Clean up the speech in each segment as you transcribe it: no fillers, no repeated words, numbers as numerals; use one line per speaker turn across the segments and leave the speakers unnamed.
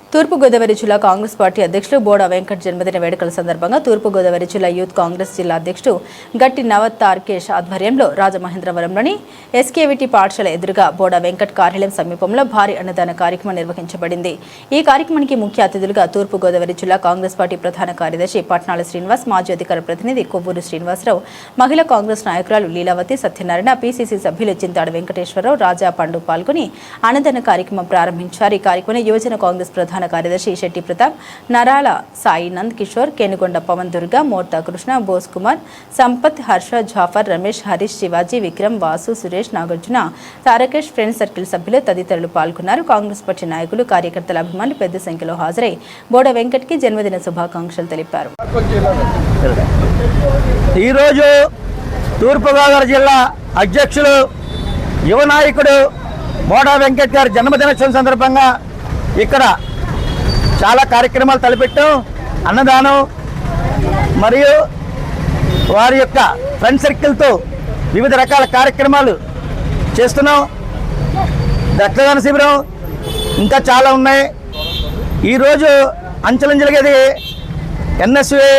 తూర్పు గోదావరి జిల్లా కాంగ్రెస్ పార్టీ అధ్యక్షులు బోడా వెంకట్ జన్మదిన వేడుకల సందర్భంగా తూర్పు గోదావరి జిల్లా యూత్ కాంగ్రెస్ జిల్లా అధ్యక్షుడు గట్టి నవత్ తార్కేష్ ఆధ్వర్యంలో రాజమహేంద్రవరంలోని ఎస్కేవిటి పాఠశాల ఎదురుగా బోడా వెంకట్ కార్యాలయం సమీపంలో భారీ అన్నదాన కార్యక్రమం నిర్వహించబడింది. ఈ కార్యక్రమానికి ముఖ్య అతిథులుగా తూర్పు గోదావరి జిల్లా కాంగ్రెస్ పార్టీ ప్రధాన కార్యదర్శి పట్నాల శ్రీనివాస్, మాజీ అధికార ప్రతినిధి కొవ్వూరు శ్రీనివాసరావు, మహిళా కాంగ్రెస్ నాయకురాలు లీలావతి సత్యనారాయణ, పీసీసీ సభ్యులు చింతాడ వెంకటేశ్వరరావు, రాజా పండు పాల్గొని అన్నదాన కార్యక్రమం ప్రారంభించారు. ఈ కార్యక్రమంలో యువజన కాంగ్రెస్ ప్రధాన కార్యదర్శి శెట్టి ప్రతాప్, నరాల సాయి నంద్ కిషోర్, కేనుగొండ పవన్ దుర్గా, మోర్తా కృష్ణ, బోస్ కుమార్, సంపత్, హర్ష, జాఫర్, రమేష్, హరీష్, శివాజీ, విక్రమ్, వాసు, సురేష్, నాగార్జున, తారకేష్, ఫ్రెండ్స్ సర్కిల్ సభ్యులు తదితరులు పాల్గొన్నారు. కాంగ్రెస్ పార్టీ నాయకులు, కార్యకర్తల అభిమానులు పెద్ద సంఖ్యలో హాజరై బోడా వెంకట్ కి జన్మదిన శుభాకాంక్షలు తెలిపారు.
ఈరోజు తూర్పుగోదావరి జిల్లా అధ్యక్షులు యువ నాయకుడు బోడా వెంకట్ గారి జన్మదినోత్సవం సందర్భంగా ఇక్కడ చాలా కార్యక్రమాలు తలపెట్టాం. అన్నదానం మరియు వారి యొక్క ఫ్రెండ్ సర్కిల్తో వివిధ రకాల కార్యక్రమాలు చేస్తున్నాం. రక్తదాన శిబిరం ఇంకా చాలా ఉన్నాయి. ఈరోజు అంచెలంచెలుగా ఇది ఎన్ఎస్ఏ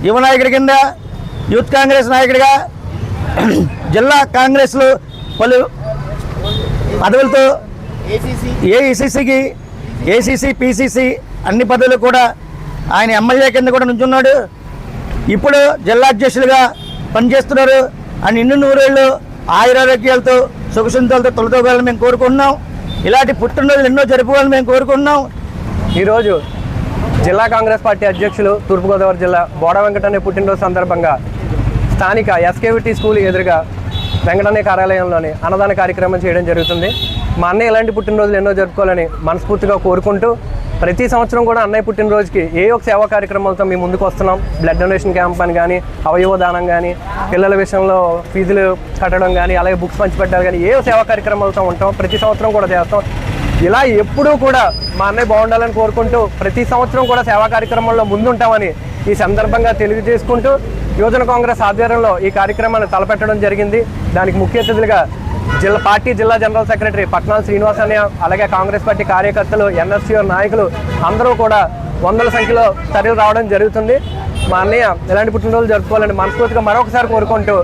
యువ నాయకుడి కింద యూత్ కాంగ్రెస్ నాయకుడిగా జిల్లా కాంగ్రెస్లో పలు పదవులతో ఏఐసిసికి ఏసీసీ పీసీసీ అన్ని పదవులు కూడా ఆయన ఎమ్మెల్యే కింద కూడా నుంచున్నాడు. ఇప్పుడు జిల్లా అధ్యక్షులుగా పనిచేస్తున్నారు. ఆయన ఇన్ని నూరేళ్ళు ఆయురారోగ్యాలతో సుఖసంతాలతో తొలతోగాలని మేము కోరుకుంటున్నాం. ఇలాంటి పుట్టినరోజులు ఎన్నో జరుపుకోవాలని మేము కోరుకుంటున్నాం.
ఈరోజు జిల్లా కాంగ్రెస్ పార్టీ అధ్యక్షులు తూర్పుగోదావరి జిల్లా బోడా వెంకటన్నయ్య పుట్టినరోజు సందర్భంగా స్థానిక ఎస్కేవిటి స్కూల్ ఎదురుగా వెంకటన్నయ్య కార్యాలయంలోని అన్నదాన కార్యక్రమం చేయడం జరుగుతుంది. మా అన్నయ్య ఇలాంటి పుట్టినరోజులు ఎన్నో జరుపుకోవాలని మనస్ఫూర్తిగా కోరుకుంటూ ప్రతి సంవత్సరం కూడా అన్నయ్య పుట్టినరోజుకి ఏ ఒక సేవా కార్యక్రమాలతో మేము ముందుకు వస్తున్నాం. బ్లడ్ డొనేషన్ క్యాంప్ అని కానీ, అవయవ దానం కానీ, పిల్లల విషయంలో ఫీజులు కట్టడం కానీ, అలాగే బుక్స్ పంచిపెట్టాలి కానీ, ఏ సేవా కార్యక్రమాలతో ఉంటాం. ప్రతి సంవత్సరం కూడా చేస్తాం. ఇలా ఎప్పుడూ కూడా మా అన్నయ్య బాగుండాలని కోరుకుంటూ ప్రతి సంవత్సరం కూడా సేవా కార్యక్రమంలో ముందుంటామని ఈ సందర్భంగా తెలియజేసుకుంటూ యువజన కాంగ్రెస్ ఆధ్వర్యంలో ఈ కార్యక్రమాన్ని తలపెట్టడం జరిగింది. దానికి ముఖ్య అతిథులుగా జిల్లా జనరల్ సెక్రటరీ పట్నాల శ్రీనివాస్ అనే, అలాగే కాంగ్రెస్ పార్టీ కార్యకర్తలు, ఎన్ఎస్సీ నాయకులు అందరూ కూడా వందల సంఖ్యలో తరలి రావడం జరుగుతుంది. మా అన్నయ్య ఎలాంటి పుట్టినరోజులు జరుపుకోవాలని మనస్ఫూర్తిగా మరొకసారి కోరుకుంటూ